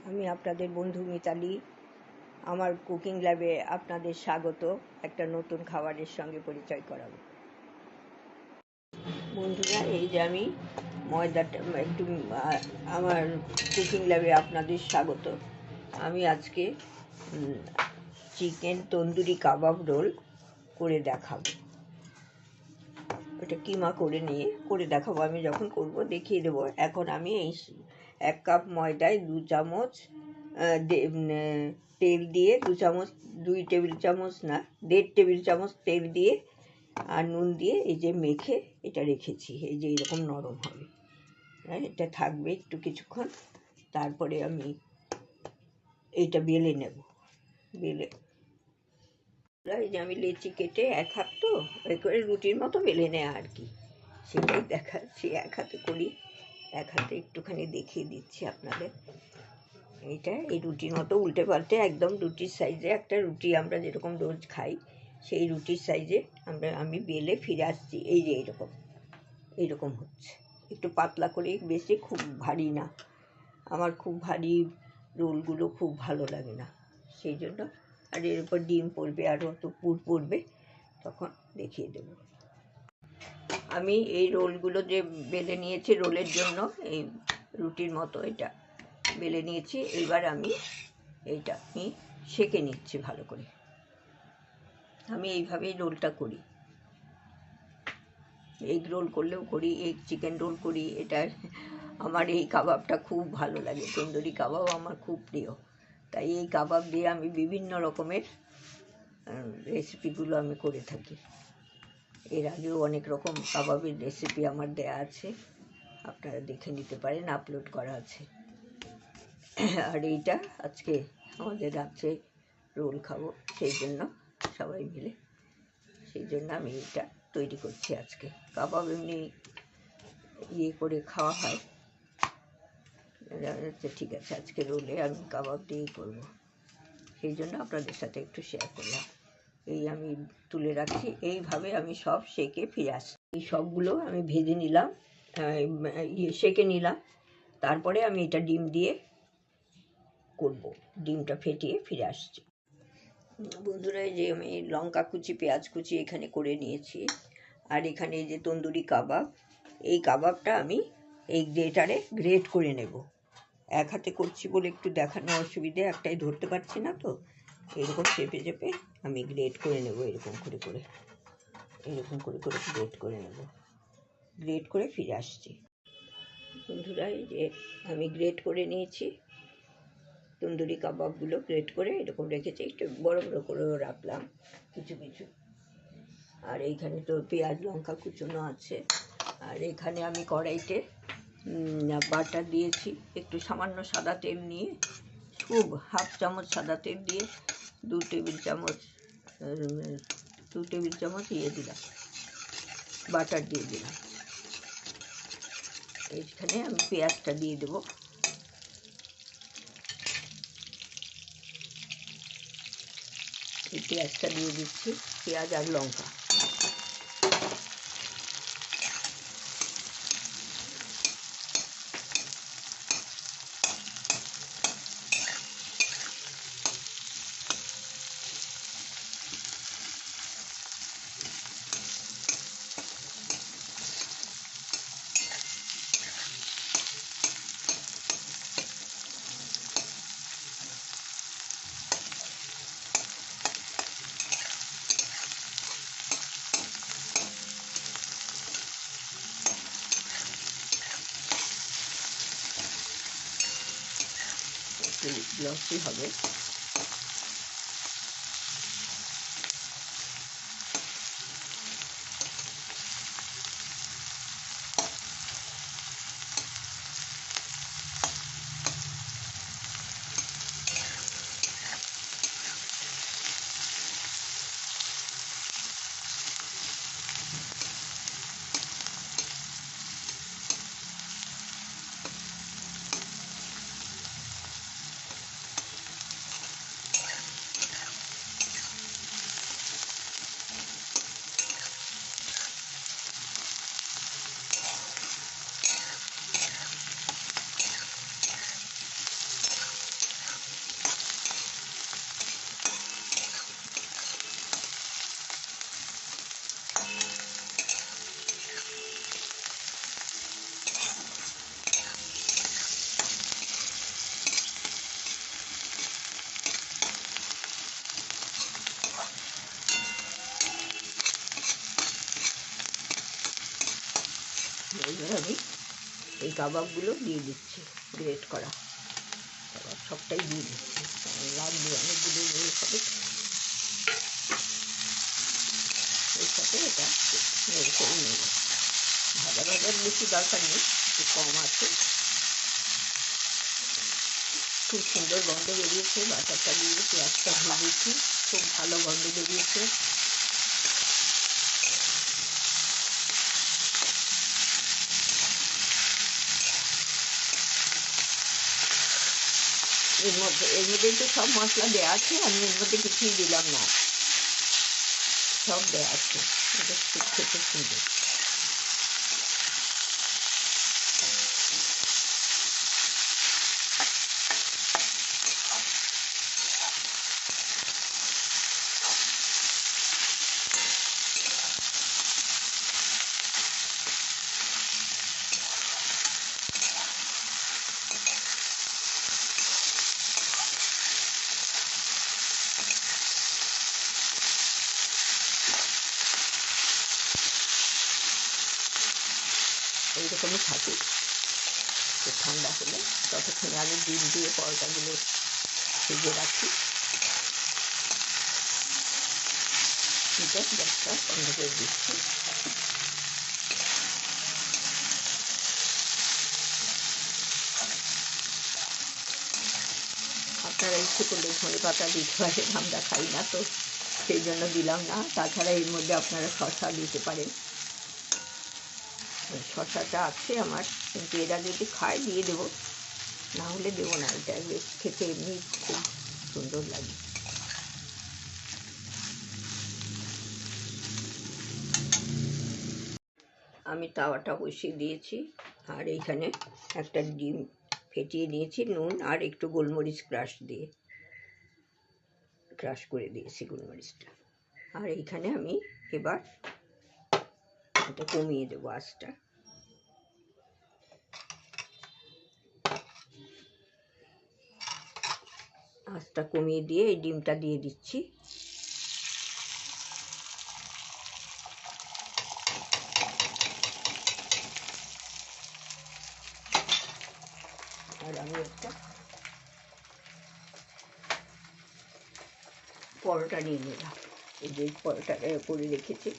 আমি আপনাদের বন্ধু মিতালি। আমার কুকিং ল্যাবে আপনাদের স্বাগত। একটা নতুন খাবারের সঙ্গে পরিচয় করাবো। বন্ধুরা, এই যে আমি ময়দাটা একটু আমার কুকিং ল্যাবে আপনাদের স্বাগত। আমি আজকে চিকেন তন্দুরি কাবাব রোল করে দেখাবো। ওটা কিমা করে দেখাবো। আমি যখন করব দেখিয়ে দেবো। এখন আমি এই 1 কাপ ময়দায় 2 চামচ তেল দিয়ে 2 টেবিল চামচ না 1.5 টেবিল চামচ তেল দিয়ে আর নুন দিয়ে এই যে মেখে এটা রেখেছি। এই যে এরকম নরম হবে, এটা থাকবে একটু কিছুক্ষণ। তারপরে আমি এইটা বেলে নেব। এই যে আমি লেচি কেটে 1 হাত তো ওই করে রুটির মতো বেলে নেয় আর কি, সেটাই দেখাচ্ছি। 1 হাতে করি, 1 হাতে একটুখানি দেখিয়ে দিচ্ছি আপনাদের। এইটা এই রুটির মতো উল্টে পাল্টে একদম রুটির সাইজে, একটা রুটি আমরা যেরকম রোজ খাই সেই রুটির সাইজে আমি বেলে ফিরে আসছি। এই যে এইরকম হচ্ছে, একটু পাতলা করে, বেশি খুব ভারী না। আমার খুব ভারী রোলগুলো খুব ভালো লাগে না, সেই জন্য। আর এর উপর ডিম পড়বে, আরও তো পুর পড়বে, তখন দেখিয়ে দেব। আমি এই রোলগুলো যে বেলে নিয়েছি রোলের জন্য, এই রুটির মতো এটা বেলে নিয়েছি। এবার আমি সেঁকে নিচ্ছি ভালো করে। আমি এইভাবেই রোলটা করি। এগ রোল করলেও করি, এগ চিকেন রোল করি। এটা আমার এই কাবাবটা খুব ভালো লাগে, তন্দুরি কাবাব আমার খুব প্রিয়। তাই এই কাবাব দিয়ে আমি বিভিন্ন রকমের রেসিপিগুলো আমি করে থাকি। এর আগেও অনেক রকম কাবাবের রেসিপি আমার দেয়া আছে, আপনারা দেখে নিতে পারেন, আপলোড করা আছে। আর এইটা আজকে আমাদের রাত্রে রোল খাবো, সেই জন্য সবাই মিলে, সেই জন্য আমি এটা তৈরি করছি আজকে। কাবাব এমনি করে খাওয়া হয়, ঠিক আছে। আজকে রোলে আমি কাবাব দিয়েই করবো, সেই জন্য আপনাদের সাথে একটু শেয়ার করলাম। এই আমি তুলে রাখছি, এইভাবে আমি সব সেঁকে ফিরে আসছি। এই সবগুলো আমি ভেজে নিলাম, সেঁকে নিলাম। তারপরে আমি এটা ডিম দিয়ে করব। ডিমটা ফেটিয়ে ফিরে আসছি। বন্ধুরা, এই যে আমি লঙ্কা কুচি, পেঁয়াজ কুচি এখানে করে নিয়েছি। আর এখানে এই যে তন্দুরি কাবাব, এই কাবাবটা আমি এই গ্রেটারে গ্রেট করে নেব। 1 হাতে করছি বলে একটু দেখানো অসুবিধে, একটাই ধরতে পারছি না তো। এরকম চেপে চেপে আমি গ্রেট করে নেব, এরকম করে গ্রেট করে নেব। গ্রেট করে ফিরে আসছি। বন্ধুরা, এই যে আমি গ্রেট করে নিয়েছি তন্দুরি কাবাবগুলো, গ্রেট করে এরকম রেখেছি, একটু বড় বড় করেও রাখলাম কিছু কিছু। আর এইখানে তো পেঁয়াজ লঙ্কা কুচনো আছে। আর এখানে আমি কড়াইতে বাটার দিয়েছি, একটু সামান্য সাদা তেল নিয়ে, খুব 1/2 চামচ সাদা তেল দিয়ে 2 টেবিল চামচ দিলাম, বাটার দিয়ে দিলাম। এইখানে আমি পেঁয়াজটা দিয়ে দেবো। এই পেঁয়াজটা দিয়ে দিচ্ছি, পেঁয়াজ আর লঙ্কা। গ্লসি হবে। এবার আমি এই কাবাবগুলো দিয়ে দিচ্ছি, গ্রেট করা কাবাব সবটাই দিয়ে দিচ্ছি, লাগবে অনেকগুলো হবে। এর সাথে এটা নেড়ে করে নেব। ভাজা ভাজার বেশি দরকার নেই, একটু কম আছে। খুব সুন্দর গন্ধ বেরিয়েছে, বাটারটা দিয়ে পেঁয়াজটা ভেজেছি, খুব ভালো গন্ধ বেরিয়েছে। এর মধ্যে তো সব মশলা দেওয়া আছে, আমি এর মধ্যে কিছুই দিলাম না, সব দেওয়া আছে। এটা খুব খেতে সুন্দর। এইরকমই থাকুক, তো ঠান্ডা হলে ততক্ষণে আমি ডিম দিয়ে পরোটাগুলো ভেজে রাখি। এটা গ্যাসটা বন্ধ করে দিচ্ছি। আপনারা ইচ্ছে করলে ধনে পাতা দিতে পারেন, আমরা খাই না তো সেই জন্য দিলাম না। তাছাড়া এর মধ্যে আপনারা শসা দিতে পারেন, শসাটা আছে আমার, কিন্তু এরা যদি খায় দিয়ে দেবো, না হলে দেবো না। এটা বেশ খেতে এমনি খুব সুন্দর লাগে। আমি তাওয়াটা বসিয়ে দিয়েছি, আর এইখানে একটা ডিম ফেটিয়ে নিয়েছি, নুন আর একটু গোলমরিচ ক্রাশ করে দিয়েছি গোলমরিচটা। আর এইখানে আমি এবার এটা কমিয়ে দেবো আঁচটা। আঁচটা কমিয়ে দিয়ে এই ডিমটা দিয়ে দিচ্ছি। আর আমি একটা পরোটা নিয়ে নিলাম, এই যে পরোটাটা করে রেখেছি,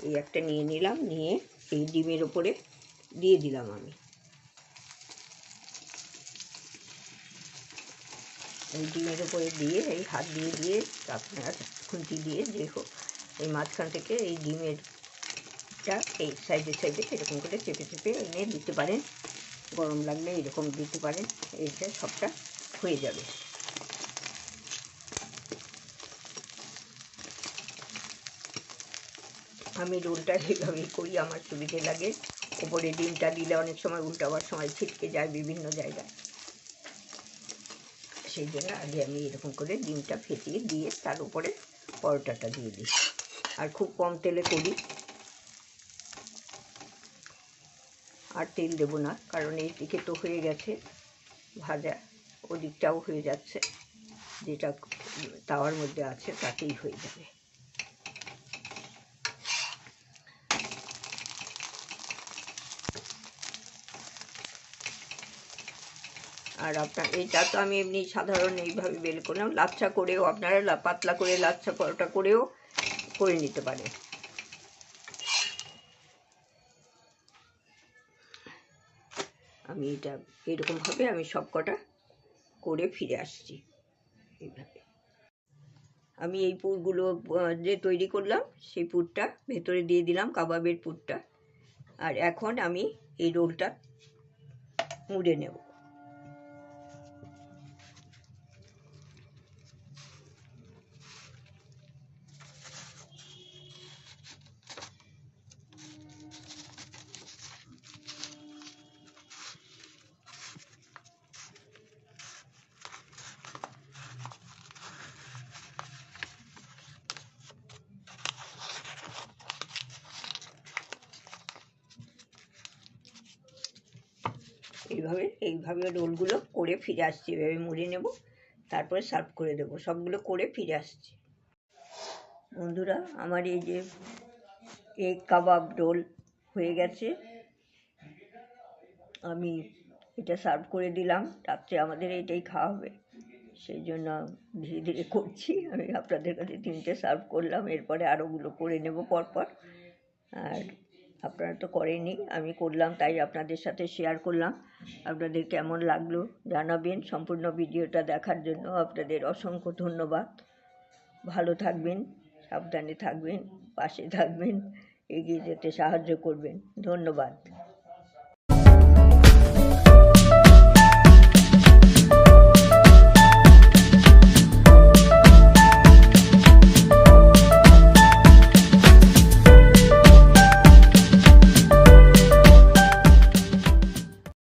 এই একটা নিয়ে নিলাম, নিয়ে এই ডিমের ওপরে দিয়ে দিলাম। আমি এই ডিমের ওপরে দিয়ে এই হাত দিয়ে আপনার খুন্তি দিয়ে যে হোক এই মাঝখান থেকে এই ডিমেরটা এই সাইডে এরকম করে চেপে এনে দিতে পারেন। গরম লাগলে এরকম দিতে পারেন, এইটা সবটা হয়ে যাবে। আমি রোলটা এইভাবেই করি, আমার সুবিধে লাগে। ওপরে ডিমটা দিলে অনেক সময় উল্টাবার সময় ছিটকে যায় বিভিন্ন জায়গায়, সেই জন্য আগে আমি এরকম করে ডিমটা ফেটিয়ে দিয়ে তার উপরে পরোটাটা দিয়ে দিই। আর খুব কম তেলে করি, আর তেল দেবো না, কারণ এই দিকে তো হয়ে গেছে ভাজা, ওদিকটাও হয়ে যাচ্ছে, যেটা তাওয়ার মধ্যে আছে তাতেই হয়ে যাবে। আর আপনার এইটা তো আমি এমনি সাধারণ এইভাবে বেল করলাম, লাচ্ছা করেও আপনারা পাতলা করে লাচ্ছা পরোটা করেও করে নিতে পারেন। আমি এটা এরকমভাবে আমি সব কটা করে ফিরে আসছি। এইভাবে আমি এই পুরগুলো যে তৈরি করলাম সেই পুরটা ভেতরে দিয়ে দিলাম, কাবাবের পুরটা। আর এখন আমি এই রোলটা মুড়ে নেব। এইভাবে রোলগুলো করে ফিরে আসছি, এভাবে মুড়ে নেব, তারপরে সার্ভ করে দেবো। সবগুলো করে ফিরে আসছি। বন্ধুরা, আমার এই যে এগ কাবাব রোল হয়ে গেছে, আমি এটা সার্ভ করে দিলাম, রাত্রে আমাদের এটাই খাওয়া হবে, সেই জন্য ধীরে ধীরে করছি। আমি আপনাদের কাছে 3টে সার্ভ করলাম, এরপরে আরোগুলো করে নেব পরপর। আর আপনারা তো করেনই, আমি করলাম তাই আপনাদের সাথে শেয়ার করলাম। আপনাদের কেমন লাগলো জানাবেন। সম্পূর্ণ ভিডিওটা দেখার জন্য আপনাদের অসংখ্য ধন্যবাদ। ভালো থাকবেন, সাবধানে থাকবেন, পাশে থাকবেন, এগিয়ে যেতে সাহায্য করবেন। ধন্যবাদ।